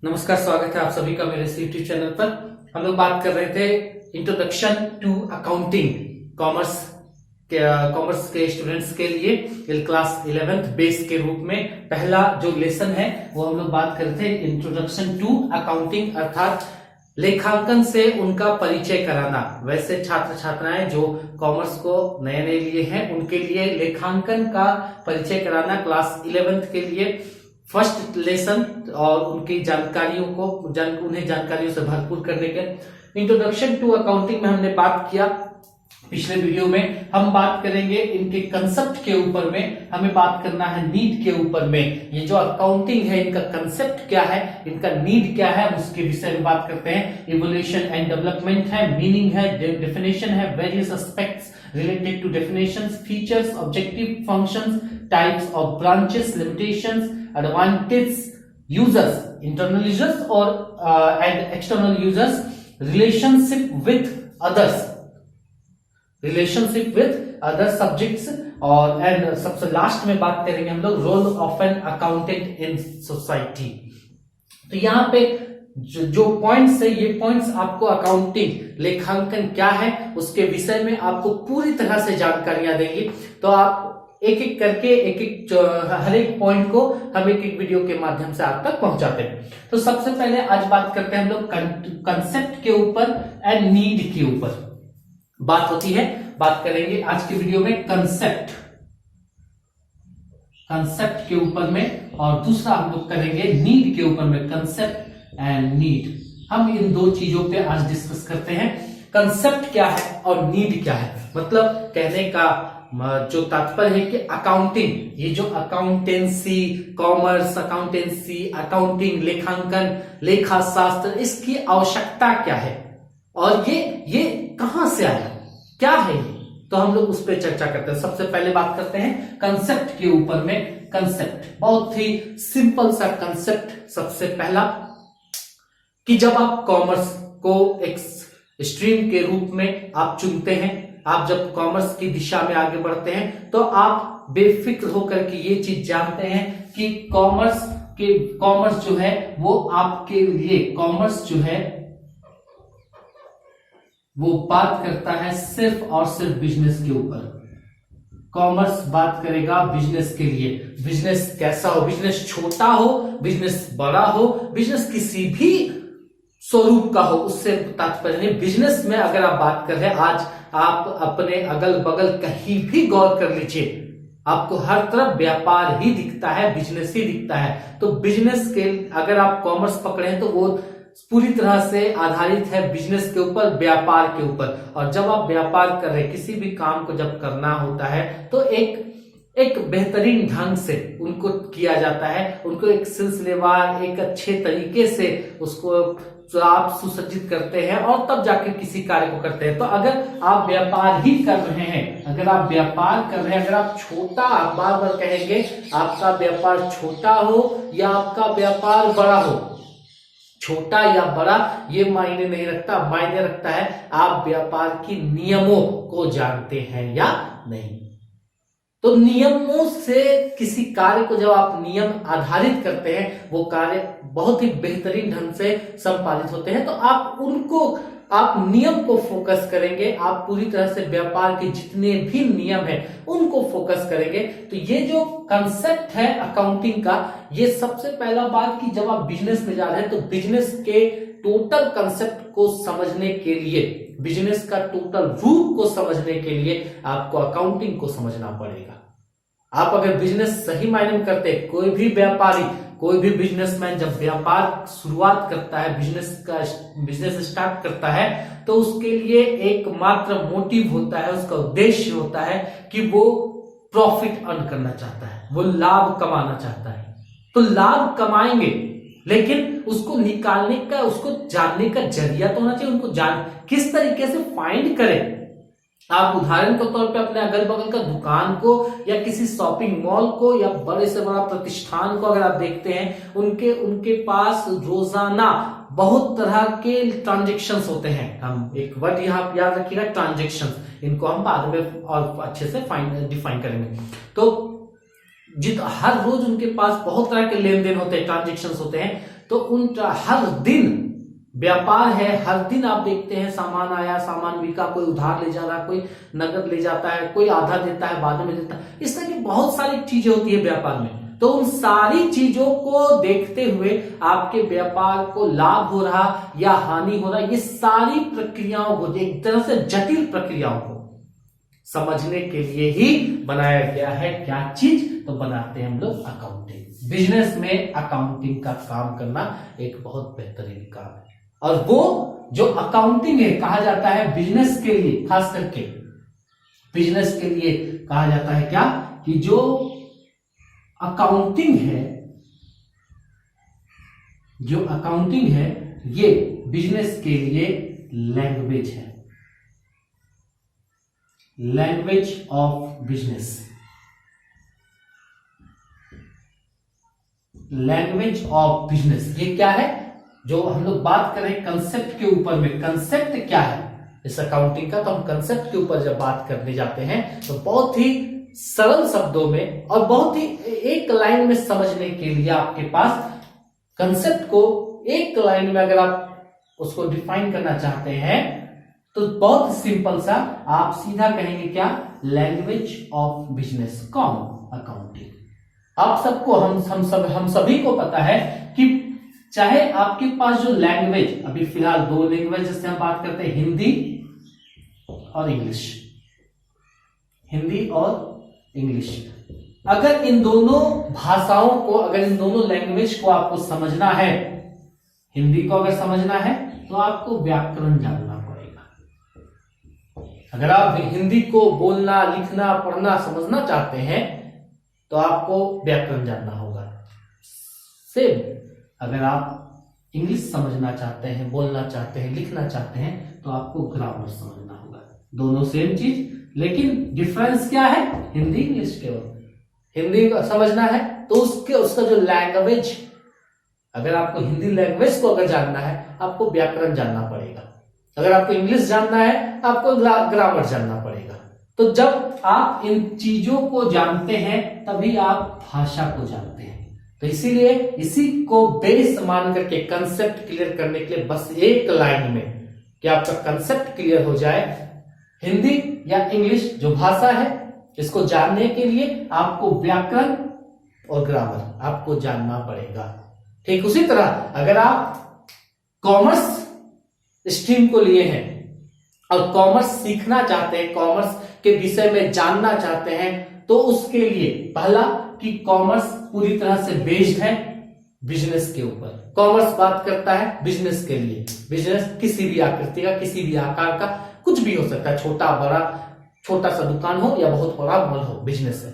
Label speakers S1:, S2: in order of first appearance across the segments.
S1: नमस्कार, स्वागत है आप सभी का मेरे यूट्यूब चैनल पर। हम लोग बात कर रहे थे इंट्रोडक्शन टू अकाउंटिंग कॉमर्स के स्टूडेंट्स के लिए क्लास 11th बेस के रूप में पहला जो लेसन है वो हम लोग बात कर रहे थे इंट्रोडक्शन टू अकाउंटिंग, अर्थात लेखांकन से उनका परिचय कराना। वैसे छात्र छात्राएं जो कॉमर्स को नए नए लिए हैं उनके लिए लेखांकन का परिचय कराना क्लास 11th के लिए फर्स्ट लेसन और उनकी जानकारियों को उन्हें जानकारियों से भरपूर करने के इंट्रोडक्शन टू अकाउंटिंग में हमने बात किया। पिछले वीडियो में हम बात करेंगे इनके कंसेप्ट के ऊपर में, हमें बात करना है नीड के ऊपर में। ये जो अकाउंटिंग है इनका कंसेप्ट क्या है, इनका नीड क्या है, उसके विषय में बात करते हैं। इवोल्यूशन एंड डेवलपमेंट है, मीनिंग है, डेफिनेशन है, various aspects related to definitions, features, objective functions, types of branches, limitations, advantages, users, internal users or and external users, relationship with other subjects और एंड सबसे लास्ट में बात करेंगे हम लोग role of an accountant in society. तो यहाँ पे जो पॉइंट्स है, ये पॉइंट्स आपको अकाउंटिंग लेखांकन क्या है उसके विषय में आपको पूरी तरह से जानकारियां देंगी। तो आप एक एक करके हर एक पॉइंट को हम एक एक वीडियो के माध्यम से आप तक पहुंचाते हैं। तो सबसे पहले आज बात करते हैं हम लोग कंसेप्ट के ऊपर एंड नीड के ऊपर बात होती है। बात करेंगे आज की वीडियो में कंसेप्ट के ऊपर में, और दूसरा हम लोग करेंगे नीड के ऊपर में, कंसेप्ट एंड नीड। हम इन दो चीजों पे आज डिस्कस करते हैं। कंसेप्ट क्या है और नीड क्या है, मतलब कहने का जो तात्पर्य है कि अकाउंटिंग, ये जो अकाउंटेंसी, कॉमर्स, अकाउंटेंसी, अकाउंटिंग, लेखांकन, लेखा शास्त्र, इसकी आवश्यकता क्या है और ये कहां से आया, क्या है ये, तो हम लोग उस पर चर्चा करते हैं। सबसे पहले बात करते हैं कंसेप्ट के ऊपर में। कंसेप्ट बहुत ही सिंपल सा कंसेप्ट। सबसे पहला कि जब आप कॉमर्स को एक स्ट्रीम के रूप में आप चुनते हैं, आप जब कॉमर्स की दिशा में आगे बढ़ते हैं तो आप बेफिक्र होकर के ये चीज जानते हैं कि कॉमर्स जो है वो आपके लिए, कॉमर्स जो है वो बात करता है सिर्फ और सिर्फ बिजनेस के ऊपर। कॉमर्स बात करेगा बिजनेस के लिए। बिजनेस कैसा हो, बिजनेस छोटा हो, बिजनेस बड़ा हो, बिजनेस किसी भी स्वरूप का हो, उससे तात्पर्य नहीं। बिजनेस में अगर आप बात कर रहे हैं, आज आप अपने अगल बगल कहीं भी गौर कर लीजिए, आपको हर तरफ व्यापार ही दिखता है, बिजनेस ही दिखता है। तो बिजनेस के अगर आप कॉमर्स पकड़े हैं तो वो पूरी तरह से आधारित है बिजनेस के ऊपर, व्यापार के ऊपर। और जब आप व्यापार कर रहे हैं, किसी भी काम को जब करना होता है तो एक बेहतरीन ढंग से उनको किया जाता है, उनको एक सिलसिलेवार, एक अच्छे तरीके से उसको आप सुसज्जित करते हैं और तब जाकर किसी कार्य को करते हैं। तो अगर आप व्यापार ही कर रहे हैं, अगर आप व्यापार कर रहे हैं, अगर आप छोटा, आप बार बार कहेंगे आपका व्यापार छोटा हो या आपका व्यापार बड़ा हो, छोटा या बड़ा ये मायने नहीं रखता, मायने रखता है आप व्यापार की नियमों को जानते हैं या नहीं। तो नियमों से किसी कार्य को जब आप नियम आधारित करते हैं, वो कार्य बहुत ही बेहतरीन ढंग से संपादित होते हैं। तो आप नियम को फोकस करेंगे, आप पूरी तरह से व्यापार के जितने भी नियम हैं उनको फोकस करेंगे। तो ये जो कंसेप्ट है अकाउंटिंग का, ये सबसे पहला बात कि जब आप बिजनेस में जा रहे हैं तो बिजनेस के टोटल कंसेप्ट को समझने के लिए, बिजनेस का टोटल रूप को समझने के लिए आपको अकाउंटिंग को समझना पड़ेगा। आप अगर बिजनेस सही मायने में करते हैं, कोई भी व्यापारी, कोई भी बिजनेसमैन जब व्यापार शुरुआत करता है, बिजनेस स्टार्ट करता है, तो उसके लिए एकमात्र मोटिव होता है, उसका उद्देश्य होता है कि वो प्रॉफिट अर्न करना चाहता है, वो लाभ कमाना चाहता है। तो लाभ कमाएंगे, लेकिन उसको निकालने का, उसको जानने का जरिया तो होना चाहिए। उनको किस तरीके से फाइंड करें। आप उदाहरण के तौर पे अपने अगल बगल का दुकान को या किसी शॉपिंग मॉल को या बड़े से बड़ा प्रतिष्ठान को अगर आप देखते हैं, उनके पास रोजाना बहुत तरह के ट्रांजेक्शन्स होते हैं। हम एक वर्ड यहाँ याद रखिएगा, ट्रांजेक्शन्स, इनको हम बाद में और अच्छे से डिफाइन करेंगे। तो हर रोज उनके पास बहुत तरह के लेन देन होते हैं, ट्रांजेक्शन्स होते हैं। तो उनका हर दिन व्यापार है, हर दिन आप देखते हैं सामान आया, सामान बिका, कोई उधार ले जा रहा है, कोई नगद ले जाता है, कोई आधा देता है, बाद में देता है। इस तरह की बहुत सारी चीजें होती है व्यापार में। तो उन सारी चीजों को देखते हुए आपके व्यापार को लाभ हो रहा या हानि हो रहा, ये सारी प्रक्रियाओं को, एक तरह से जटिल प्रक्रियाओं को समझने के लिए ही बनाया गया है क्या चीज, तो बनाते हैं हम लोग अकाउंटिंग। बिजनेस में अकाउंटिंग का काम करना एक बहुत बेहतरीन काम है। और वो जो अकाउंटिंग है, कहा जाता है बिजनेस के लिए, खास करके बिजनेस के लिए कहा जाता है क्या, कि जो अकाउंटिंग है, जो अकाउंटिंग है ये बिजनेस के लिए लैंग्वेज है, language of business, language of business. ये क्या है, जो हम लोग बात करें कंसेप्ट के ऊपर में, कंसेप्ट क्या है इस अकाउंटिंग का, तो हम कंसेप्ट के ऊपर जब बात करने जाते हैं तो बहुत ही सरल शब्दों में और बहुत ही एक लाइन में समझने के लिए आपके पास कंसेप्ट को एक लाइन में अगर आप उसको डिफाइन करना चाहते हैं तो बहुत सिंपल सा आप सीधा कहेंगे क्या, लैंग्वेज ऑफ बिजनेस, कौन, अकाउंटिंग। आप सबको हम सभी को पता है कि चाहे आपके पास जो लैंग्वेज, अभी फिलहाल दो लैंग्वेज जिससे हम बात करते हैं, हिंदी और इंग्लिश, हिंदी और इंग्लिश। अगर इन दोनों भाषाओं को, अगर इन दोनों लैंग्वेज को आपको समझना है, हिंदी को अगर समझना है तो आपको व्याकरण जानना पड़ेगा। अगर आप हिंदी को बोलना, लिखना, पढ़ना, समझना चाहते हैं तो आपको व्याकरण जानना होगा। सेम अगर आप इंग्लिश समझना चाहते हैं, बोलना चाहते हैं, लिखना चाहते हैं तो आपको ग्रामर समझना होगा। दोनों सेम चीज, लेकिन डिफरेंस क्या है, हिंदी इंग्लिश केवल। हिंदी को समझना है तो उसका जो लैंग्वेज, अगर आपको हिंदी लैंग्वेज को अगर जानना है आपको व्याकरण जानना पड़ेगा। अगर आपको इंग्लिश जानना है आपको ग्रामर जानना पड़ेगा। तो जब आप इन चीजों को जानते हैं तभी आप भाषा को जानते हैं। तो इसीलिए इसी को बेस मान करके कंसेप्ट क्लियर करने के लिए बस एक लाइन में कि आपका कंसेप्ट क्लियर हो जाए, हिंदी या इंग्लिश जो भाषा है इसको जानने के लिए आपको व्याकरण और ग्रामर आपको जानना पड़ेगा। ठीक उसी तरह अगर आप कॉमर्स स्ट्रीम को लिए हैं और कॉमर्स सीखना चाहते हैं, कॉमर्स के विषय में जानना चाहते हैं, तो उसके लिए पहला कि कॉमर्स पूरी तरह से बेस्ड है बिजनेस के ऊपर। कॉमर्स बात करता है बिजनेस के लिए। बिजनेस किसी भी आकृति का, किसी भी आकार का, कुछ भी हो सकता है, छोटा बड़ा, छोटा सा दुकान हो या बहुत बड़ा मॉल हो, बिजनेस है।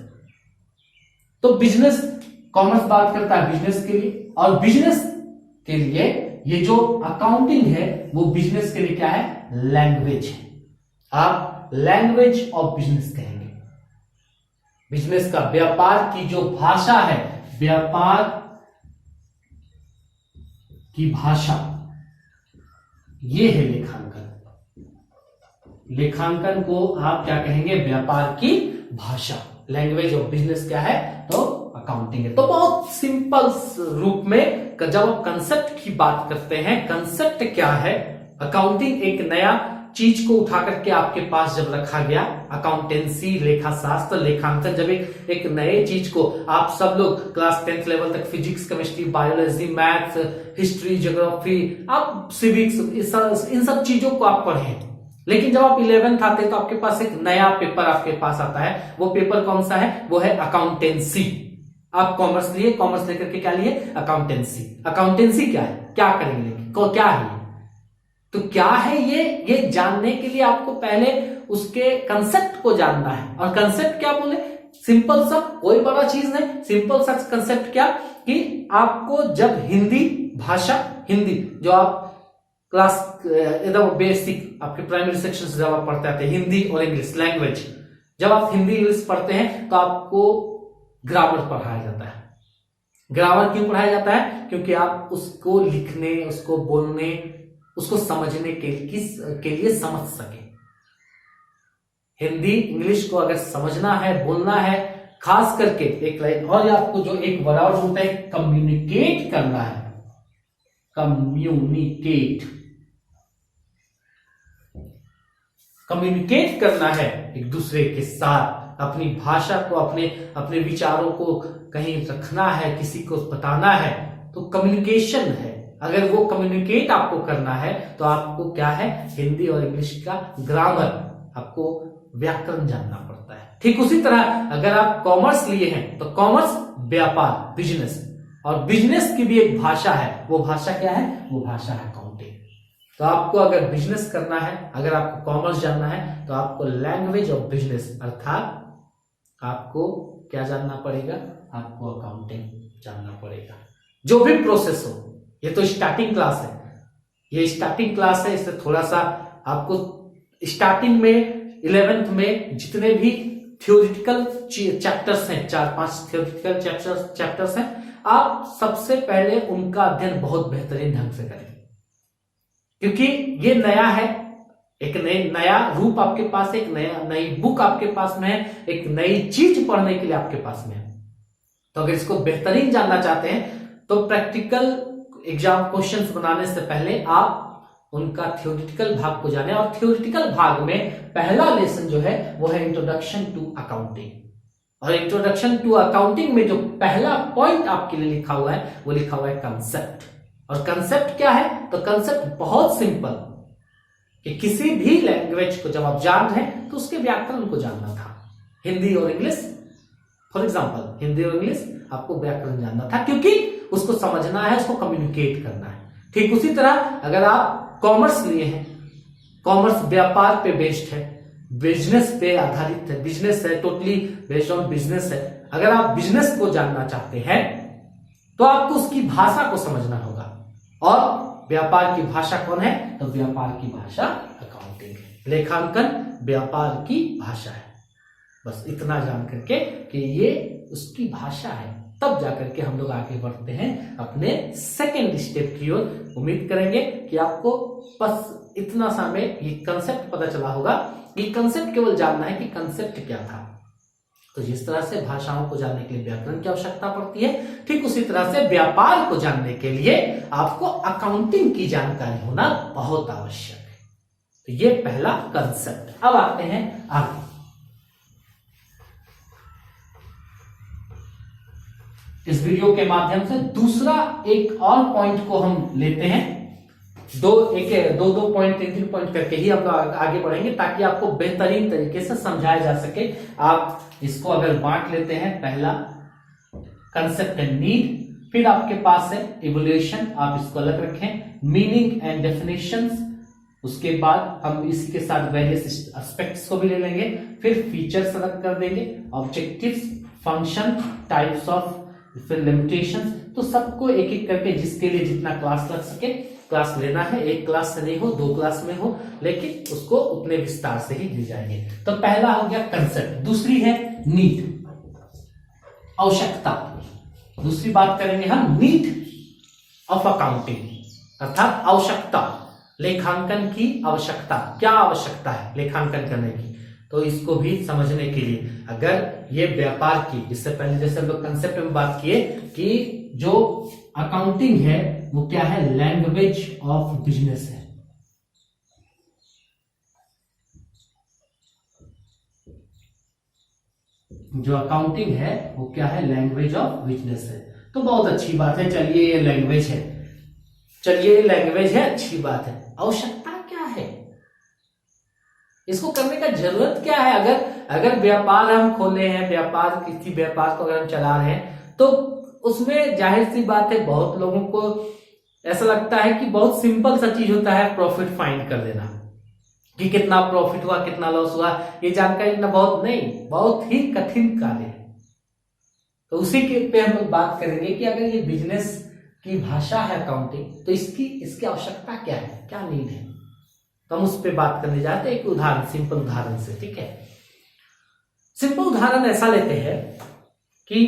S1: तो बिजनेस, कॉमर्स बात करता है बिजनेस के लिए, और बिजनेस के लिए ये जो अकाउंटिंग है वो बिजनेस के लिए क्या है, लैंग्वेज है। आप लैंग्वेज ऑफ बिजनेस कहेंगे। बिजनेस का, व्यापार की जो भाषा है, व्यापार की भाषा, ये है लेखांकन। लेखांकन को आप क्या कहेंगे, व्यापार की भाषा। लैंग्वेज ऑफ बिजनेस क्या है, तो अकाउंटिंग है। तो बहुत सिंपल रूप में जब आप कंसेप्ट की बात करते हैं, कंसेप्ट क्या है, अकाउंटिंग एक नया चीज को उठा करके आपके पास जब रखा गया, अकाउंटेंसी, लेखा शास्त्र, लेखांकन, जब एक नए चीज को आप सब लोग क्लास 10th लेवल तक physics, chemistry, biology, maths, history, geography, आप सिविक्स, इन सब चीजों को आप पढ़े, लेकिन जब आप 11th आते हैं तो आपके पास एक नया पेपर आपके पास आता है। वो पेपर कौन सा है, वो है अकाउंटेंसी। आप कॉमर्स लिए, कॉमर्स लेकर के क्या लिए, अकाउंटेंसी। अकाउंटेंसी क्या है, क्या करेंगे, क्या है, तो क्या है ये जानने के लिए आपको पहले उसके कंसेप्ट को जानना है। और कंसेप्ट क्या बोले, सिंपल सा, कोई बड़ा चीज नहीं, सिंपल सा कंसेप्ट क्या, कि आपको जब हिंदी भाषा, हिंदी जो आप क्लास एकदम बेसिक आपके प्राइमरी सेक्शन से जब आप पढ़ते आते हैं, हिंदी और इंग्लिश लैंग्वेज, जब आप हिंदी इंग्लिश पढ़ते हैं तो आपको ग्रामर पढ़ाया जाता है। ग्रामर क्यों पढ़ाया जाता है, क्योंकि आप उसको लिखने, उसको बोलने, उसको समझने के लिए समझ सके। हिंदी इंग्लिश को अगर समझना है, बोलना है, खास करके एक लाइन और, आपको जो एक वर्ड होता है कम्युनिकेट करना है, कम्युनिकेट। कम्युनिकेट करना है एक दूसरे के साथ, अपनी भाषा को, अपने विचारों को कहीं रखना है, किसी को बताना है, तो कम्युनिकेशन है। अगर वो कम्युनिकेट आपको करना है तो आपको क्या है, हिंदी और इंग्लिश का ग्रामर, आपको व्याकरण जानना पड़ता है। ठीक उसी तरह अगर आप कॉमर्स लिए हैं तो कॉमर्स व्यापार, बिजनेस, और बिजनेस की भी एक भाषा है। वो भाषा क्या है, वो भाषा है अकाउंटिंग। तो आपको अगर बिजनेस करना है, अगर आपको कॉमर्स जानना है, तो आपको लैंग्वेज ऑफ बिजनेस अर्थात आपको क्या जानना पड़ेगा, आपको अकाउंटिंग जानना पड़ेगा। जो भी प्रोसेस हो, ये तो स्टार्टिंग क्लास है, ये स्टार्टिंग क्लास है, इससे थोड़ा सा आपको स्टार्टिंग में 11th में जितने भी थियोरिटिकल चैप्टर्स हैं, 4-5 थियोरिटिकल चैप्टर्स हैं, आप सबसे पहले उनका अध्ययन बहुत बेहतरीन ढंग से करें, क्योंकि ये नया है, एक नया रूप आपके पास, एक नई बुक आपके पास में है, एक नई चीज पढ़ने के लिए आपके पास में है। तो अगर इसको बेहतरीन जानना चाहते हैं तो प्रैक्टिकल एग्जाम क्वेश्चंस बनाने से पहले आप उनका थ्योरेटिकल भाग को जाने, और थ्योरेटिकल भाग में पहला लेसन जो है वो है इंट्रोडक्शन टू अकाउंटिंग। और इंट्रोडक्शन टू अकाउंटिंग में जो पहला पॉइंट आपके लिए लिखा हुआ है वो लिखा हुआ है कंसेप्ट। और कंसेप्ट क्या है, तो कंसेप्ट बहुत सिंपल, कि किसी भी लैंग्वेज को जब आप जान रहे हैं तो उसके व्याकरण को जानना था। हिंदी और इंग्लिश, फॉर एग्जांपल हिंदी और इंग्लिश आपको व्याकरण जानना था, क्योंकि उसको समझना है, उसको कम्युनिकेट करना है। ठीक उसी तरह अगर आप कॉमर्स लिए हैं, कॉमर्स व्यापार पे बेस्ड है, बिजनेस पे आधारित है, बिजनेस है, टोटली बेस्ड ऑन बिजनेस है। अगर आप बिजनेस को जानना चाहते हैं तो आपको उसकी भाषा को समझना होगा, और व्यापार की भाषा कौन है, तो व्यापार की भाषा अकाउंटिंग है। लेखांकन व्यापार की भाषा है। बस इतना जान करके कि ये उसकी भाषा है, तब जाकर के हम लोग आगे बढ़ते हैं अपने सेकेंड स्टेप की ओर। उम्मीद करेंगे कि आपको बस इतना सा में ये कंसेप्ट पता चला होगा। ये कंसेप्ट केवल जानना है कि कंसेप्ट क्या था। तो जिस तरह से भाषाओं को जानने के लिए व्याकरण की आवश्यकता पड़ती है, ठीक उसी तरह से व्यापार को जानने के लिए आपको अकाउंटिंग की जानकारी होना बहुत आवश्यक है। तो ये पहला कंसेप्ट। अब आते हैं आगे। इस वीडियो के माध्यम से दूसरा एक और पॉइंट को हम लेते हैं। दो पॉइंट, 3 पॉइंट करके ही हम लोग आगे बढ़ेंगे, ताकि आपको बेहतरीन तरीके से समझाया जा सके। आप इसको अगर बांट लेते हैं, पहला कंसेप्ट एंड नीड, फिर आपके पास है इवोल्यूशन, आप इसको अलग रखें, मीनिंग एंड डेफिनेशंस, उसके बाद हम इसी के साथ वेरियस एस्पेक्ट्स को भी ले लेंगे, फिर फीचर्स अलग कर देंगे, ऑब्जेक्टिव्स, फंक्शन, टाइप्स ऑफ, फिर लिमिटेशंस। तो सबको एक एक करके जिसके लिए जितना क्लास लग सके क्लास लेना है। एक क्लास से नहीं हो, 2 क्लास में हो, लेकिन उसको उतने विस्तार से ही ली जाएंगे। तो पहला हो गया कंसेप्ट, दूसरी है नीड, आवश्यकता। दूसरी बात करेंगे हम नीड ऑफ अकाउंटिंग, अर्थात आवश्यकता, लेखांकन की आवश्यकता। क्या आवश्यकता है लेखांकन करने की, तो इसको भी समझने के लिए अगर ये व्यापार की, इससे पहले जैसे हम लोग कंसेप्ट में बात किए कि जो अकाउंटिंग है वो क्या है, लैंग्वेज ऑफ बिजनेस है। जो अकाउंटिंग है वो क्या है, लैंग्वेज ऑफ बिजनेस है। तो बहुत अच्छी बात है, चलिए ये लैंग्वेज है, चलिए ये लैंग्वेज है, अच्छी बात है। आवश्यकता क्या है, इसको करने का जरूरत क्या है। अगर व्यापार हम खोले हैं, व्यापार किसी व्यापार को अगर हम चला रहे हैं, तो उसमें जाहिर सी बात है बहुत लोगों को ऐसा लगता है कि बहुत सिंपल सा चीज होता है प्रॉफिट फाइंड कर देना, कि कितना प्रॉफिट हुआ, कितना लॉस हुआ, ये जानकारी लेना बहुत नहीं, बहुत ही कठिन कार्य है। तो उसी के पे हम लोग बात करेंगे कि अगर ये बिजनेस की भाषा है अकाउंटिंग, तो इसकी आवश्यकता क्या है, क्या नीड है। तो हम उस पर बात करने जाते हैं एक उदाहरण, सिंपल उदाहरण से। ठीक है, सिंपल उदाहरण ऐसा लेते हैं कि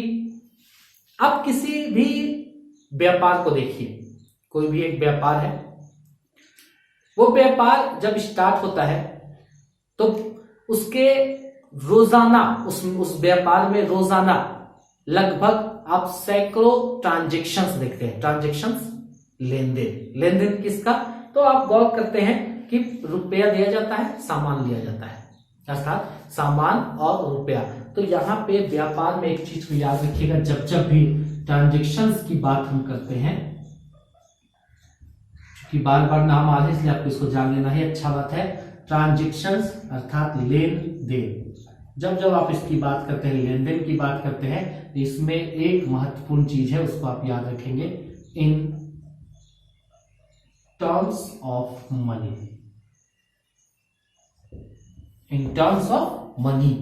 S1: आप किसी भी व्यापार को देखिए, कोई भी एक व्यापार है, वो व्यापार जब स्टार्ट होता है तो उसके रोजाना उस व्यापार में रोजाना लगभग आप सैकड़ों ट्रांजैक्शंस देखते हैं। ट्रांजैक्शंस लेन देन। लेन देन किसका? तो आप गौर करते हैं कि रुपया दिया जाता है, सामान लिया जाता है, अर्थात सामान और रुपया। तो यहाँ पे व्यापार में एक चीज को याद रखिएगा, जब जब भी ट्रांजेक्शन्स की बात हम करते हैं, कि बार बार नाम आ रहे हैं इसलिए आपको इसको जान लेना ही अच्छा बात है। ट्रांजेक्शन्स अर्थात लेन देन, जब जब आप इसकी बात करते हैं, लेन देन की बात करते हैं, तो इसमें एक महत्वपूर्ण चीज है, उसको आप याद रखेंगे, in terms of money. In terms of money,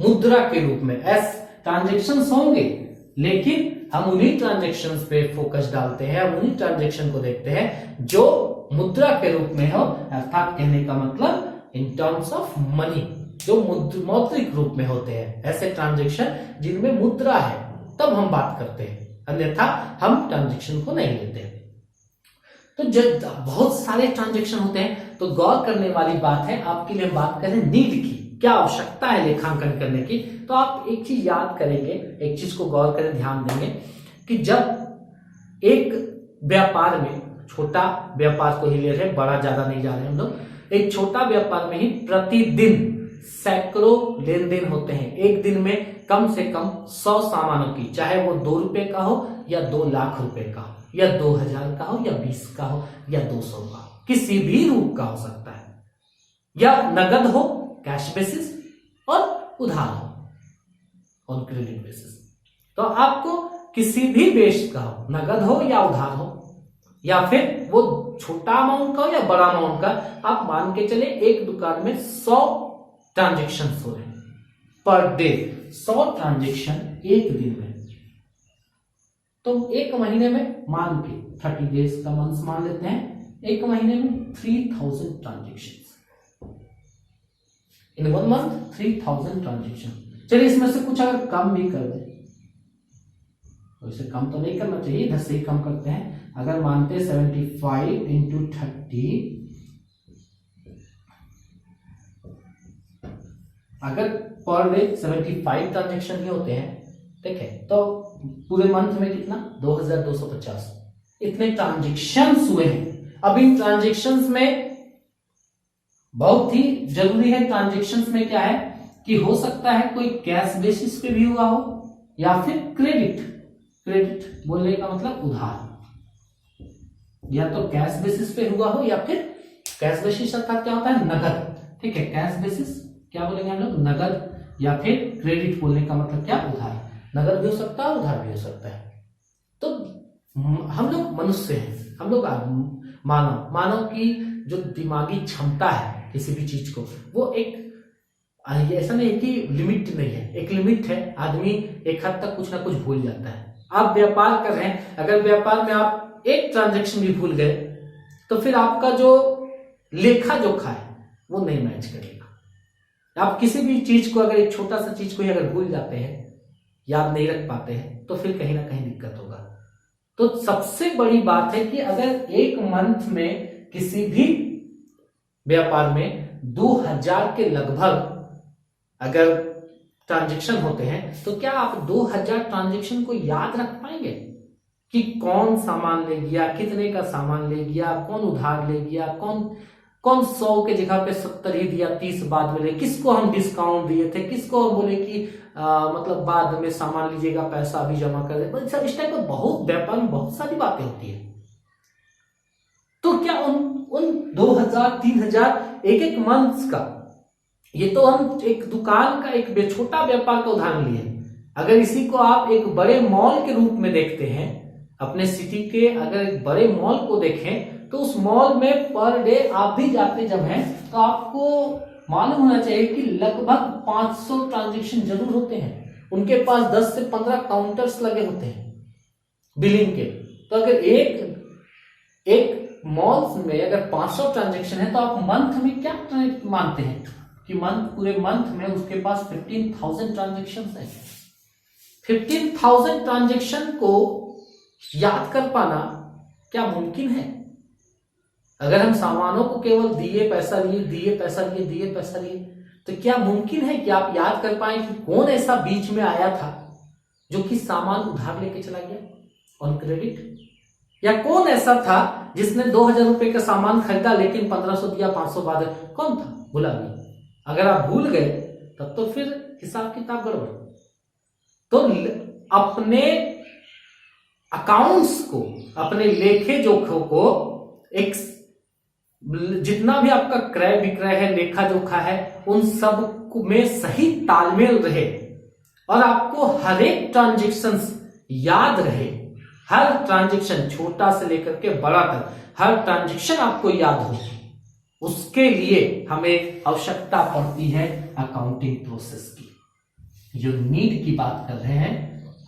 S1: मुद्रा के रूप में। एस ट्रांजेक्शन्स होंगे, लेकिन हम उन्हीं ट्रांजेक्शन्स पे फोकस डालते हैं, हम उन्हीं ट्रांजेक्शन को देखते हैं जो मुद्रा के रूप में हो, अर्थात कहने का मतलब इन टर्म्स ऑफ मनी, जो मौद्रिक रूप में होते हैं। ऐसे ट्रांजेक्शन जिनमें मुद्रा है तब हम बात करते हैं, अन्यथा हम ट्रांजेक्शन को नहीं लेते। तो जब बहुत सारे ट्रांजेक्शन होते हैं तो गौर करने वाली बात है, आपके लिए बात करें नीड की, क्या आवश्यकता है लेखांकन करने की। तो आप एक चीज याद करेंगे, एक चीज को गौर करें, ध्यान देंगे कि जब एक व्यापार में, छोटा व्यापार को ही ले रहे हैं, बड़ा ज्यादा नहीं जा रहे हम लोग, एक छोटा व्यापार में ही प्रतिदिन सैकड़ों लेन देन होते हैं। एक दिन में कम से कम 100 सामानों की, चाहे वो 2 रुपए का हो या 2 लाख रुपए का हो या 2000 का हो या 20 का हो या 200 का हो, किसी भी रूप का हो सकता है, या नगद हो कैश बेसिस और उधार हो ऑन क्रेडिट बेसिस। तो आपको किसी भी बेस का हो, नगद हो या उधार हो, या फिर वो छोटा अमाउंट का हो या बड़ा अमाउंट का, आप मान के चले एक दुकान में 100 ट्रांजेक्शन हो रहे हैं पर डे, 100 ट्रांजेक्शन एक दिन में। तो एक महीने में मान के 30 डेज का मंथ मान लेते हैं, एक महीने में 3000 ट्रांजेक्शन, इन 1 मंथ 3000 ट्रांजेक्शन। चलिए इसमें से कुछ अगर कम भी कर दें, तो इसे कम तो नहीं करना चाहिए, इधर से ही कम करते हैं। अगर मानते 75 इंटू 30, अगर पर डे 75 ट्रांजेक्शन ही होते हैं, ठीक है, तो पूरे मंथ में कितना, 2250 इतने ट्रांजेक्शन्स हुए हैं। अब इन ट्रांजेक्शन्स में बहुत ही जरूरी है, ट्रांजेक्शन्स में क्या है कि हो सकता है कोई कैश बेसिस पे भी हुआ हो या फिर क्रेडिट। क्रेडिट बोलने का मतलब उधार, या तो कैश बेसिस पे हुआ हो या फिर कैश बेसिस अर्थात क्या होता है, नगद, ठीक है, कैश बेसिस क्या बोलेंगे हम लोग, नगद, या फिर क्रेडिट बोलने का मतलब क्या, उधार। नगद भी हो सकता है, उधार भी हो सकता है। तो हम लोग मनुष्य हैं, हम लोग मानव की जो दिमागी क्षमता है किसी भी चीज को, वो एक ऐसा नहीं है कि लिमिट नहीं है, एक लिमिट है, आदमी एक हद तक कुछ ना कुछ भूल जाता है। आप व्यापार कर रहे हैं, अगर व्यापार में आप एक ट्रांजेक्शन भी भूल गए तो फिर आपका जो लेखा जोखा है वो नहीं मैच करेगा। आप किसी भी चीज को, अगर एक छोटा सा चीज को ही अगर भूल जाते हैं, याद नहीं रख पाते हैं, तो फिर कहीं ना कहीं दिक्कत होगा। तो सबसे बड़ी बात है कि अगर एक मंथ में किसी भी व्यापार में 2000 के लगभग अगर ट्रांजेक्शन होते हैं, तो क्या आप 2000 ट्रांजेक्शन को याद रख पाएंगे कि कौन सामान ले गया, कितने का सामान ले गया, कौन उधार ले गया, कौन 100 के जगह पे 70 ही दिया, 30 बाद में ले, किसको हम डिस्काउंट दिए थे, किसको हम बोले कि मतलब बाद में सामान लीजिएगा, पैसा अभी जमा कर दे, सब इस टाइप का बहुत व्यापार में बहुत सारी बातें होती है। तो क्या उन 2000 3000 एक मंथ का, ये तो हम एक दुकान का, एक छोटा व्यापार का उदाहरण लिए, अगर इसी को आप एक बड़े मॉल के रूप में देखते हैं, अपने सिटी के अगर एक बड़े मॉल को देखें, तो उस मॉल में पर डे आप भी जाते जब हैं तो आपको मालूम होना चाहिए कि लगभग 500 ट्रांजेक्शन जरूर होते हैं। उनके पास 10 से 15 काउंटर्स लगे होते हैं बिलिंग के। तो अगर एक मॉल में अगर 500 ट्रांजेक्शन है, तो आप मंथ में क्या मानते हैं कि पूरे मंथ में उसके पास 15,000 ट्रांजेक्शन है। 15,000 ट्रांजेक्शन को याद कर पाना क्या मुमकिन है? अगर हम सामानों को केवल दिए पैसा लिए, दिए पैसा लिए, दिए पैसा लिए, तो क्या मुमकिन है कि आप याद कर पाए कि कौन ऐसा बीच में आया था जो कि सामान उधार लेके चला गया ऑन क्रेडिट, या कौन ऐसा था जिसने 2000 रुपए का सामान खरीदा लेकिन 1500 दिया, 500 बाद? कौन था? भुला गया। अगर आप भूल गए तब तो फिर हिसाब किताब गड़बड़। तो अपने अकाउंट्स को, अपने लेखे जोखों को, एक जितना भी आपका क्रय विक्रय है, लेखा जोखा है, उन सब में सही तालमेल रहे और आपको हर एक ट्रांजेक्शन याद रहे। हर ट्रांजेक्शन, छोटा से लेकर के बड़ा तक, हर ट्रांजेक्शन आपको याद हो। उसके लिए हमें आवश्यकता पड़ती है अकाउंटिंग प्रोसेस की। जो नीड की बात कर रहे हैं,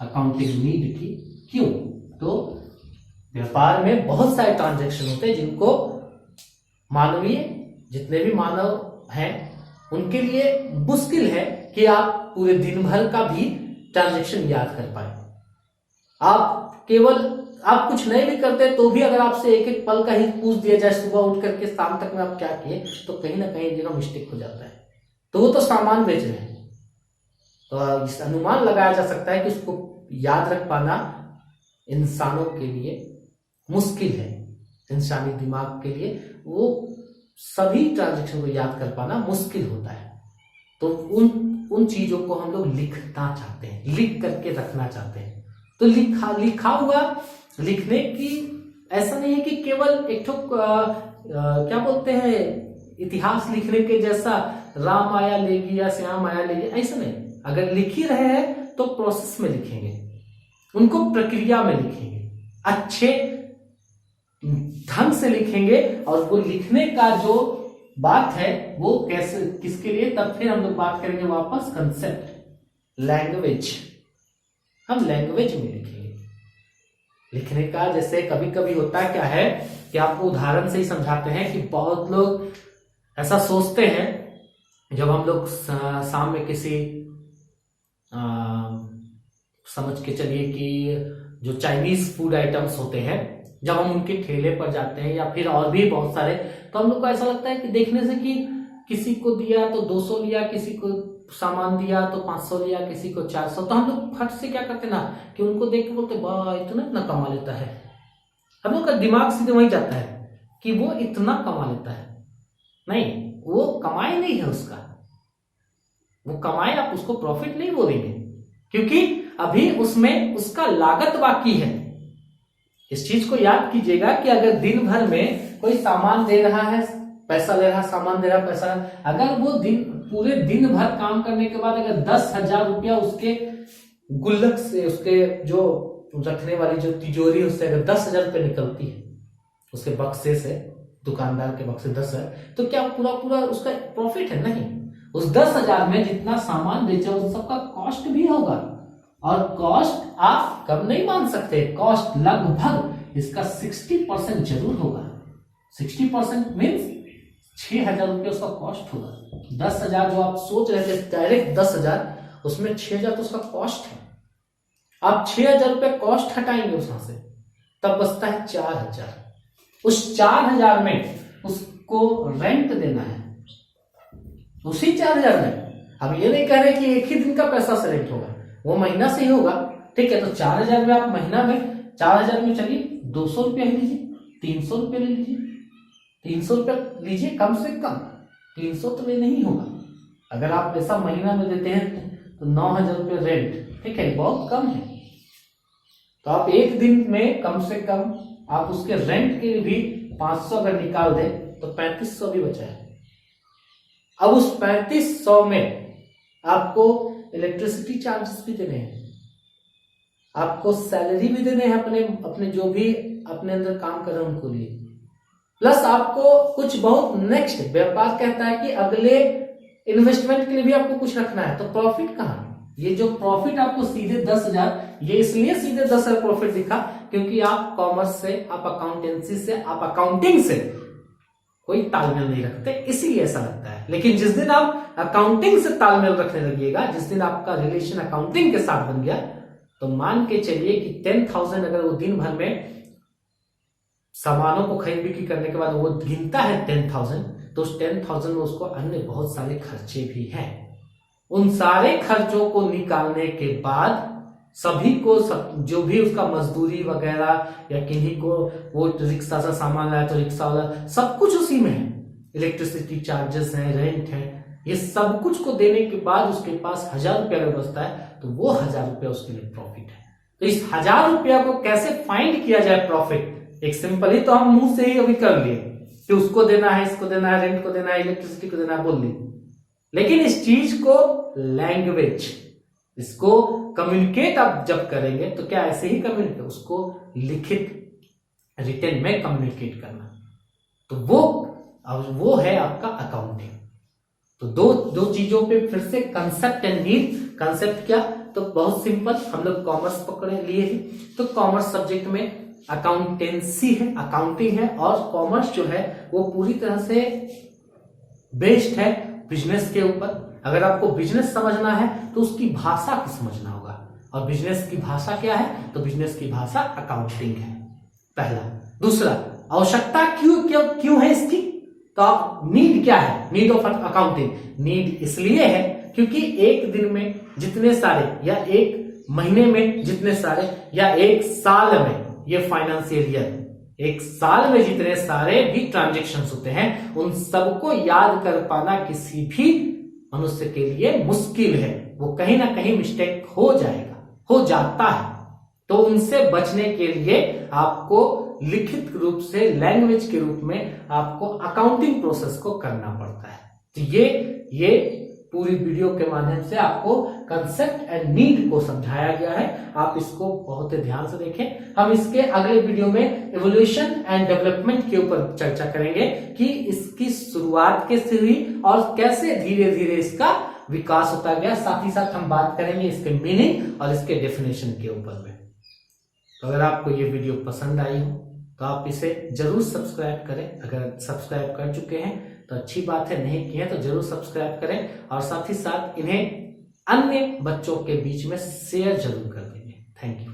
S1: अकाउंटिंग नीड की। क्यों? तो व्यापार में बहुत सारे ट्रांजेक्शन होते हैं जिनको मानवीय, जितने भी मानव हैं उनके लिए मुश्किल है कि आप पूरे दिन भर का भी ट्रांजेक्शन याद कर पाए। आप कुछ नहीं भी करते तो भी अगर आपसे एक एक पल का ही पूछ दिया जाए सुबह उठ करके शाम तक में आप क्या किए, तो कहीं ना कहीं जगह मिस्टेक हो जाता है। तो वो तो सामान बेच रहे हैं, तो इस अनुमान लगाया जा सकता है कि उसको याद रख पाना इंसानों के लिए मुश्किल है। इंसानी दिमाग के लिए वो सभी ट्रांजेक्शन को याद कर पाना मुश्किल होता है। तो उन चीजों को हम लोग लिखना चाहते हैं, लिख करके रखना चाहते हैं। तो लिखा हुआ, लिखने की ऐसा नहीं है कि केवल एक क्या बोलते हैं, इतिहास लिखने के जैसा राम आया लेगी या श्याम आया लेगी, ऐसा नहीं। अगर लिख ही रहे हैं तो प्रोसेस में लिखेंगे, उनको प्रक्रिया में लिखेंगे, अच्छे ढंग से लिखेंगे। और वो लिखने का जो बात है वो कैसे, किसके लिए, तब फिर हम लोग बात करेंगे वापस कंसेप्ट लैंग्वेज। हम लैंग्वेज में लिखेंगे। लिखने का जैसे कभी कभी होता है, क्या है कि आपको उदाहरण से ही समझाते हैं कि बहुत लोग ऐसा सोचते हैं, जब हम लोग शाम में किसी समझ के चलिए कि जो चाइनीज फूड आइटम्स होते हैं, जब हम उनके ठेले पर जाते हैं या फिर और भी बहुत सारे, तो हम लोग को ऐसा लगता है कि देखने से कि किसी को दिया तो 200 लिया, किसी को सामान दिया तो 500 लिया, किसी को 400, तो हम लोग फट से क्या करते ना कि उनको देख के बोलते वाह इतना कमा लेता है। हम लोग का दिमाग सीधे वहीं जाता है कि वो इतना कमा लेता है। नहीं, वो कमाई नहीं है उसका, वो कमाई आप उसको प्रॉफिट नहीं बोलेंगे, क्योंकि अभी उसमें उसका लागत बाकी है। इस चीज को याद कीजिएगा कि अगर दिन भर में कोई सामान दे रहा है, पैसा ले रहा, सामान दे रहा, पैसा, अगर वो पूरे दिन भर काम करने के बाद अगर 10,000 रुपया उसके गुल्लक से, उसके जो रखने वाली जो तिजोरी है उससे अगर 10,000 रुपये निकलती है, उसके बक्से से, दुकानदार के बक्से 10,000, तो क्या पूरा उसका प्रॉफिट है? नहीं। उस 10,000 में जितना सामान बेचा उस सबका कॉस्ट भी होगा, और कॉस्ट आप कम नहीं मान सकते, कॉस्ट लगभग इसका 60% जरूर होगा। 60% मीन्स 6,000 रुपये उसका कॉस्ट होगा। 10,000 जो आप सोच रहे थे डायरेक्ट 10,000, उसमें 6,000 तो उसका कॉस्ट है। आप 6,000 रुपये कॉस्ट हटाएंगे उसमें से, तब बचता है 4,000। उस 4,000 में उसको रेंट देना है, उसी 4,000 में। हम ये नहीं कह रहे कि एक ही दिन का पैसा से रेंट होगा, वो महीना से ही होगा। ठीक है, तो 4,000 में आप महीना में 4,000 में चलिए 200 रुपया लीजिए, 300 रुपये ले लीजिए, 300 रुपये लीजिए कम से कम, 300 तो में नहीं होगा। अगर आप पैसा महीना में देते हैं तो 9,000 रुपये रेंट, ठीक है, बहुत कम है। तो आप एक दिन में कम से कम आप उसके रेंट के भी 500 अगर निकाल दें तो 3500 भी बचा है। अब उस 3500 में आपको इलेक्ट्रिसिटी चार्जेस भी देने हैं, आपको सैलरी भी देने हैं अपने जो भी अपने अंदर काम कर रहे हैं उनको लिए, प्लस आपको कुछ बहुत नेक्स्ट व्यापार कहता है कि अगले इन्वेस्टमेंट के लिए भी आपको कुछ रखना है। तो प्रॉफिट कहाँ? ये जो प्रॉफिट आपको सीधे 10,000, ये इसलिए सीधे 10,000 प्रॉफिट दिखा क्योंकि आप कॉमर्स से, आप अकाउंटेंसी से, आप अकाउंटिंग से कोई तालमेल नहीं रखते, इसीलिए ऐसा लगता है। लेकिन जिस दिन आप अकाउंटिंग से तालमेल रखने लगिएगा, जिस दिन आपका रिलेशन अकाउंटिंग के साथ बन गया, तो मान के चलिए कि 10,000 अगर वो दिन भर में सामानों को खरीद बिक्री करने के बाद वो गिनता है 10,000, तो उस 10,000 में उसको अन्य बहुत सारे खर्चे भी हैं। उन सारे खर्चों को निकालने के बाद सभी को जो भी उसका मजदूरी वगैरह या किन्हीं को वो रिक्शा से सामान लाया तो रिक्शा वाला, सब कुछ उसी में है। इलेक्ट्रिसिटी चार्जेस हैं, रेंट है, ये सब कुछ को देने के बाद उसके पास 1000 रुपया अगर बचता है तो वो 1000 रुपया उसके लिए प्रॉफिट है। तो इस 1000 रुपया को कैसे फाइंड किया जाए प्रॉफिट, एक सिंपल ही तो हम मुंह से ही अभी कर लिए कि उसको देना है, इसको देना है, रेंट को देना है, इलेक्ट्रिसिटी को देना है, बोल दी। लेकिन इस चीज को लैंग्वेज, इसको कम्युनिकेट आप जब करेंगे तो क्या ऐसे ही कम्युनिकेट, उसको लिखित रिटन में कम्युनिकेट करना, तो वो है आपका अकाउंटिंग। तो दो चीजों पे फिर से कंसेप्ट एंड नीड। कंसेप्ट क्या, तो बहुत सिंपल, हम लोग कॉमर्स पकड़े लिए ही, तो कॉमर्स सब्जेक्ट में अकाउंटेंसी है, अकाउंटिंग है, और कॉमर्स जो है वो पूरी तरह से बेस्ड है बिजनेस के ऊपर। अगर आपको बिजनेस समझना है तो उसकी भाषा को समझना होगा, और बिजनेस की भाषा क्या है, तो बिजनेस की भाषा अकाउंटिंग है, पहला। दूसरा, आवश्यकता क्यों है इसकी, तो नीड क्या है, नीड ऑफ अकाउंटिंग। नीड इसलिए है क्योंकि एक दिन में जितने सारे, या एक महीने में जितने सारे, या एक साल में, ये फाइनेंशियल ईयर, एक साल में जितने सारे भी ट्रांजेक्शन्स होते हैं उन सबको याद कर पाना किसी भी मनुष्य के लिए मुश्किल है। वो कहीं ना कहीं मिस्टेक हो जाता है। तो उनसे बचने के लिए आपको लिखित रूप से, लैंग्वेज के रूप में आपको अकाउंटिंग प्रोसेस को करना पड़ता है। तो ये पूरी वीडियो के माध्यम से आपको कंसेप्ट एंड नीड को समझाया गया है। आप इसको बहुत ही ध्यान से देखें। हम इसके अगले वीडियो में इवोल्यूशन एंड डेवलपमेंट के ऊपर चर्चा करेंगे कि इसकी शुरुआत कैसे हुई और कैसे धीरे धीरे इसका विकास होता गया। साथ ही साथ हम बात करेंगे इसके मीनिंग और इसके डेफिनेशन के ऊपर में। तो अगर आपको ये वीडियो पसंद आई हो तो आप इसे जरूर सब्सक्राइब करें। अगर सब्सक्राइब कर चुके हैं तो अच्छी बात है, नहीं किए तो जरूर सब्सक्राइब करें, और साथ ही साथ इन्हें अन्य बच्चों के बीच में शेयर जरूर कर देंगे। Thank you.